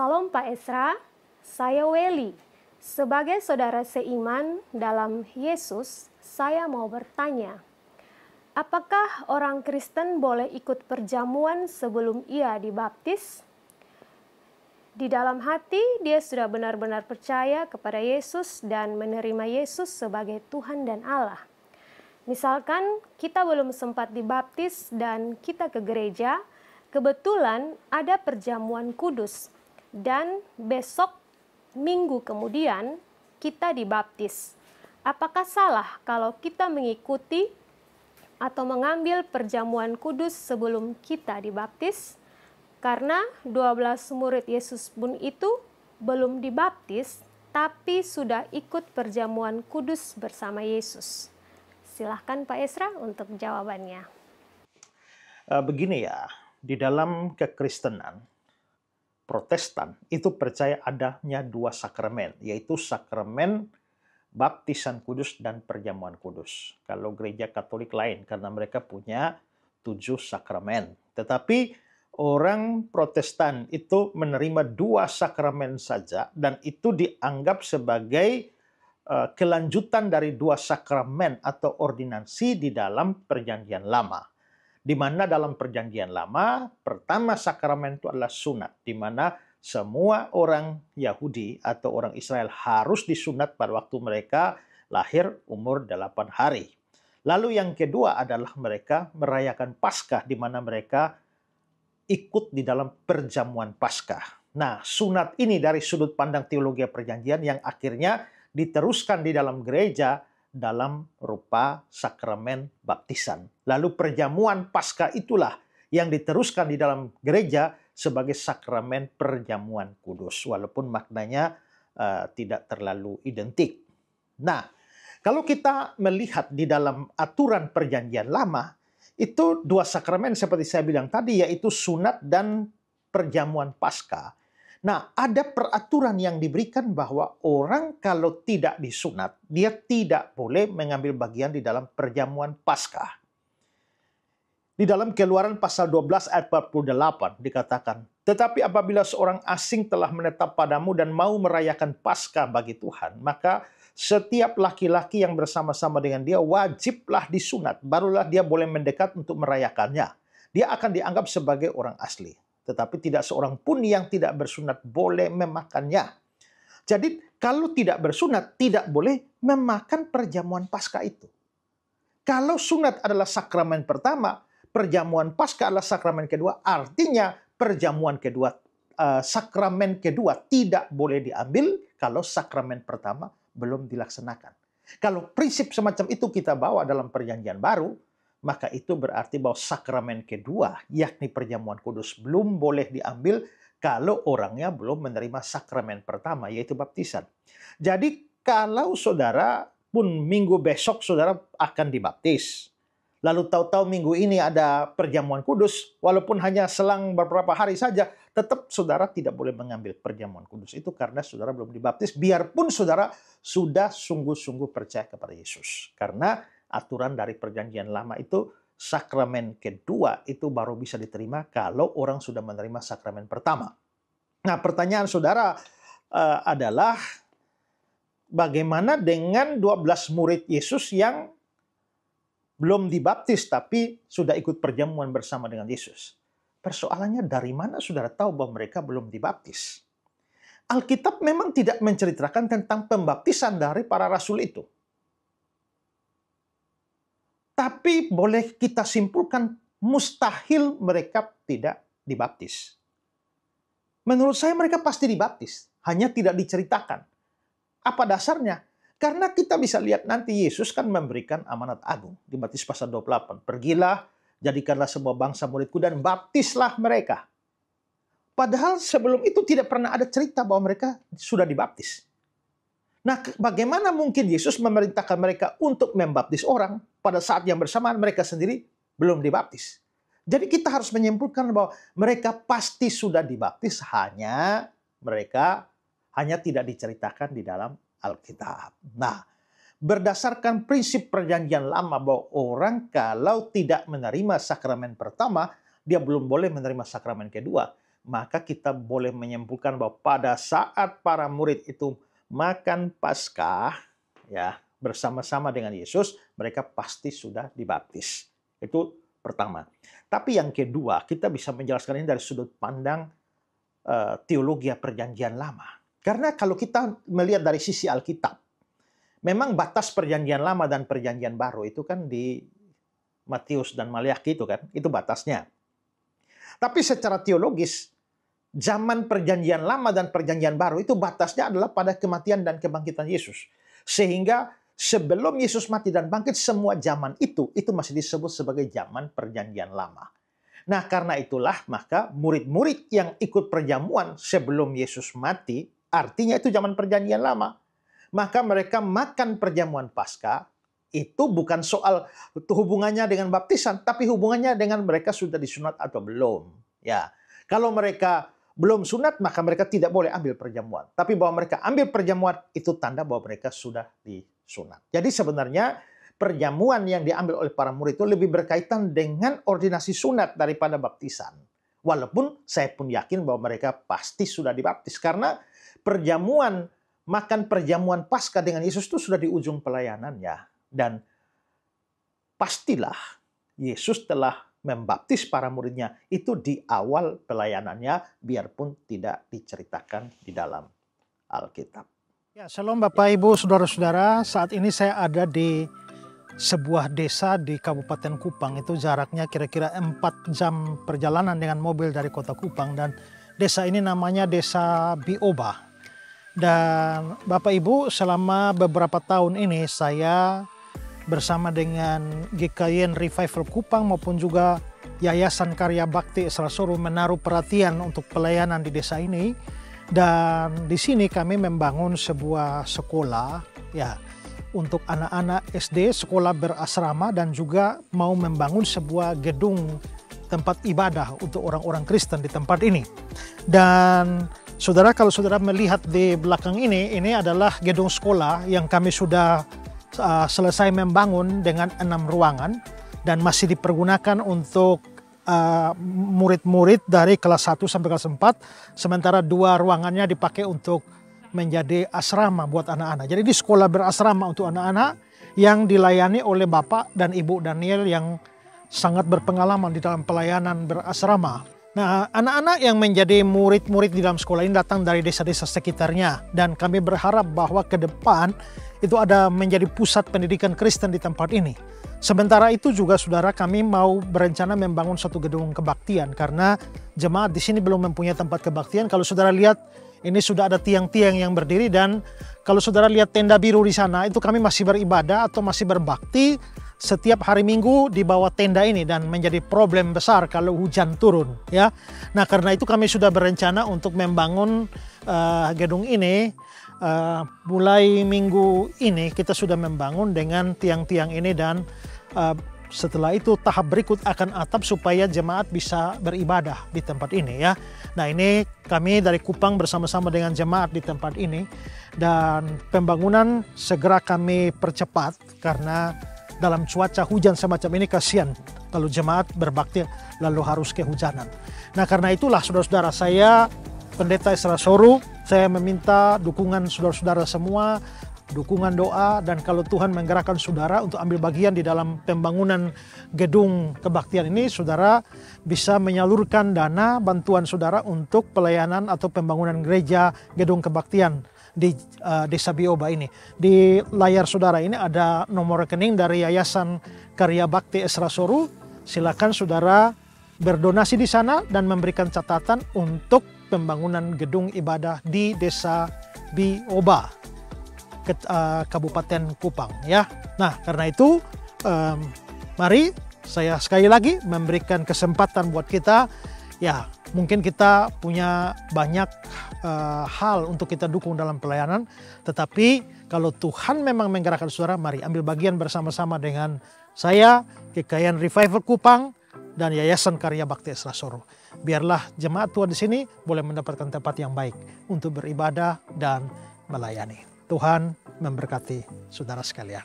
Salam Pak Esra, saya Weli. Sebagai saudara seiman dalam Yesus, saya mau bertanya, apakah orang Kristen boleh ikut perjamuan sebelum ia dibaptis? Di dalam hati, dia sudah benar-benar percaya kepada Yesus dan menerima Yesus sebagai Tuhan dan Allah. Misalkan kita belum sempat dibaptis dan kita ke gereja, kebetulan ada perjamuan kudus, dan besok minggu kemudian kita dibaptis. Apakah salah kalau kita mengikuti atau mengambil perjamuan kudus sebelum kita dibaptis? Karena 12 murid Yesus pun itu belum dibaptis, tapi sudah ikut perjamuan kudus bersama Yesus. Silahkan Pak Esra untuk jawabannya. Begini ya, di dalam kekristenan, Protestan itu percaya adanya dua sakramen, yaitu sakramen baptisan kudus dan perjamuan kudus. Kalau gereja Katolik lain, karena mereka punya 7 sakramen. Tetapi orang Protestan itu menerima 2 sakramen saja, dan itu dianggap sebagai kelanjutan dari 2 sakramen atau ordinansi di dalam Perjanjian Lama. Di mana dalam Perjanjian Lama, pertama sakramen itu adalah sunat, di mana semua orang Yahudi atau orang Israel harus disunat pada waktu mereka lahir umur 8 hari. Lalu yang kedua adalah mereka merayakan Paskah, di mana mereka ikut di dalam perjamuan Paskah. Nah, sunat ini dari sudut pandang teologi perjanjian yang akhirnya diteruskan di dalam gereja dalam rupa sakramen baptisan. Lalu perjamuan Paskah itulah yang diteruskan di dalam gereja sebagai sakramen perjamuan kudus, walaupun maknanya tidak terlalu identik. Nah, kalau kita melihat di dalam aturan Perjanjian Lama, itu 2 sakramen seperti saya bilang tadi, yaitu sunat dan perjamuan Paskah. Nah, ada peraturan yang diberikan bahwa orang kalau tidak disunat, dia tidak boleh mengambil bagian di dalam perjamuan Paskah. Di dalam Keluaran pasal 12 ayat 48 dikatakan, "Tetapi apabila seorang asing telah menetap padamu dan mau merayakan Paskah bagi Tuhan, maka setiap laki-laki yang bersama-sama dengan dia wajiblah disunat, barulah dia boleh mendekat untuk merayakannya. Dia akan dianggap sebagai orang asli. Tetapi tidak seorang pun yang tidak bersunat boleh memakannya." Jadi kalau tidak bersunat, tidak boleh memakan perjamuan Paskah itu. Kalau sunat adalah sakramen pertama, perjamuan Paskah adalah sakramen kedua, artinya perjamuan kedua, sakramen kedua tidak boleh diambil kalau sakramen pertama belum dilaksanakan. Kalau prinsip semacam itu kita bawa dalam Perjanjian Baru, maka itu berarti bahwa sakramen kedua, yakni perjamuan kudus, belum boleh diambil kalau orangnya belum menerima sakramen pertama, yaitu baptisan. Jadi kalau saudara pun minggu besok saudara akan dibaptis, lalu tahu-tahu minggu ini ada perjamuan kudus, walaupun hanya selang beberapa hari saja, tetap saudara tidak boleh mengambil perjamuan kudus itu karena saudara belum dibaptis, biarpun saudara sudah sungguh-sungguh percaya kepada Yesus. Karena aturan dari Perjanjian Lama itu sakramen kedua itu baru bisa diterima kalau orang sudah menerima sakramen pertama. Nah, pertanyaan saudara adalah bagaimana dengan 12 murid Yesus yang belum dibaptis tapi sudah ikut perjamuan bersama dengan Yesus? Persoalannya, dari mana saudara tahu bahwa mereka belum dibaptis? Alkitab memang tidak menceritakan tentang pembaptisan dari para rasul itu. Tapi boleh kita simpulkan mustahil mereka tidak dibaptis. Menurut saya mereka pasti dibaptis, hanya tidak diceritakan. Apa dasarnya? Karena kita bisa lihat nanti Yesus kan memberikan amanat agung di Matius pasal 28. "Pergilah, jadikanlah sebuah bangsa muridku dan baptislah mereka." Padahal sebelum itu tidak pernah ada cerita bahwa mereka sudah dibaptis. Nah, bagaimana mungkin Yesus memerintahkan mereka untuk membaptis orang pada saat yang bersamaan mereka sendiri belum dibaptis? Jadi kita harus menyimpulkan bahwa mereka pasti sudah dibaptis, hanya mereka tidak diceritakan di dalam Alkitab. Nah, berdasarkan prinsip Perjanjian Lama bahwa orang kalau tidak menerima sakramen pertama, dia belum boleh menerima sakramen kedua. maka kita boleh menyimpulkan bahwa pada saat para murid itu makan Paskah ya bersama-sama dengan Yesus, mereka pasti sudah dibaptis. Itu pertama. Tapi yang kedua, kita bisa menjelaskan ini dari sudut pandang teologi Perjanjian Lama. Karena kalau kita melihat dari sisi Alkitab, memang batas Perjanjian Lama dan Perjanjian Baru itu kan di Matius dan Maliaki itu kan, itu batasnya. Tapi secara teologis, zaman Perjanjian Lama dan Perjanjian Baru itu batasnya adalah pada kematian dan kebangkitan Yesus. Sehingga sebelum Yesus mati dan bangkit, semua zaman itu masih disebut sebagai zaman Perjanjian Lama. Nah, karena itulah maka murid-murid yang ikut perjamuan sebelum Yesus mati, artinya itu zaman Perjanjian Lama. Maka mereka makan perjamuan Paskah, itu bukan soal hubungannya dengan baptisan, tapi hubungannya dengan mereka sudah disunat atau belum. Ya, kalau mereka belum sunat, maka mereka tidak boleh ambil perjamuan. Tapi bahwa mereka ambil perjamuan, itu tanda bahwa mereka sudah disunat. Jadi sebenarnya perjamuan yang diambil oleh para murid itu lebih berkaitan dengan ordinasi sunat daripada baptisan. Walaupun saya pun yakin bahwa mereka pasti sudah dibaptis. Karena makan perjamuan Paskah dengan Yesus itu sudah di ujung pelayanannya. Dan pastilah Yesus telah membaptis para muridnya itu di awal pelayanannya, biarpun tidak diceritakan di dalam Alkitab. Ya, shalom Bapak Ibu, saudara-saudara. Saat ini saya ada di sebuah desa di Kabupaten Kupang. Itu jaraknya kira-kira 4 jam perjalanan dengan mobil dari kota Kupang. Dan desa ini namanya Desa Bioba. Dan Bapak Ibu, selama beberapa tahun ini saya bersama dengan GKY Revival Kupang maupun juga Yayasan Karya Bakti Esrasoro menaruh perhatian untuk pelayanan di desa ini. Dan di sini kami membangun sebuah sekolah ya untuk anak-anak SD, sekolah berasrama, dan juga mau membangun sebuah gedung tempat ibadah untuk orang-orang Kristen di tempat ini. Dan saudara, kalau saudara melihat di belakang ini adalah gedung sekolah yang kami sudah selesai membangun dengan 6 ruangan dan masih dipergunakan untuk murid-murid dari kelas 1 sampai kelas 4, sementara 2 ruangannya dipakai untuk menjadi asrama buat anak-anak. Jadi di sekolah berasrama untuk anak-anak yang dilayani oleh Bapak dan Ibu Daniel yang sangat berpengalaman di dalam pelayanan berasrama. Nah, anak-anak yang menjadi murid-murid di dalam sekolah ini datang dari desa-desa sekitarnya, dan kami berharap bahwa ke depan itu ada menjadi pusat pendidikan Kristen di tempat ini. Sementara itu juga saudara, kami mau berencana membangun satu gedung kebaktian karena jemaat di sini belum mempunyai tempat kebaktian. Kalau saudara lihat, ini sudah ada tiang-tiang yang berdiri, dan kalau saudara lihat tenda biru di sana, itu kami masih beribadah atau masih berbakti setiap hari Minggu di bawah tenda ini, dan menjadi problem besar kalau hujan turun ya. Nah, karena itu kami sudah berencana untuk membangun gedung ini. Mulai minggu ini kita sudah membangun dengan tiang-tiang ini, dan setelah itu tahap berikut akan atap supaya jemaat bisa beribadah di tempat ini ya. Nah, ini kami dari Kupang bersama-sama dengan jemaat di tempat ini, dan pembangunan segera kami percepat karena dalam cuaca hujan semacam ini kasihan kalau jemaat berbakti lalu harus kehujanan. Nah, karena itulah saudara-saudara, saya Pendeta Esrasoro, saya meminta dukungan saudara-saudara semua, dukungan doa, dan kalau Tuhan menggerakkan saudara untuk ambil bagian di dalam pembangunan gedung kebaktian ini, saudara bisa menyalurkan dana bantuan saudara untuk pelayanan atau pembangunan gereja gedung kebaktian di Desa Bioba ini. Di layar saudara ini ada nomor rekening dari Yayasan Karya Bakti Esrasoro. Silakan saudara berdonasi di sana dan memberikan catatan untuk pembangunan gedung ibadah di Desa Bioba, Kabupaten Kupang ya. Nah, karena itu mari saya sekali lagi memberikan kesempatan buat kita ya. Mungkin kita punya banyak hal untuk kita dukung dalam pelayanan, tetapi kalau Tuhan memang menggerakkan saudara, mari ambil bagian bersama-sama dengan saya, GKY Revival Kupang, dan Yayasan Karya Bakti Esrasoro. Biarlah jemaat Tuhan di sini boleh mendapatkan tempat yang baik untuk beribadah dan melayani. Tuhan memberkati saudara sekalian.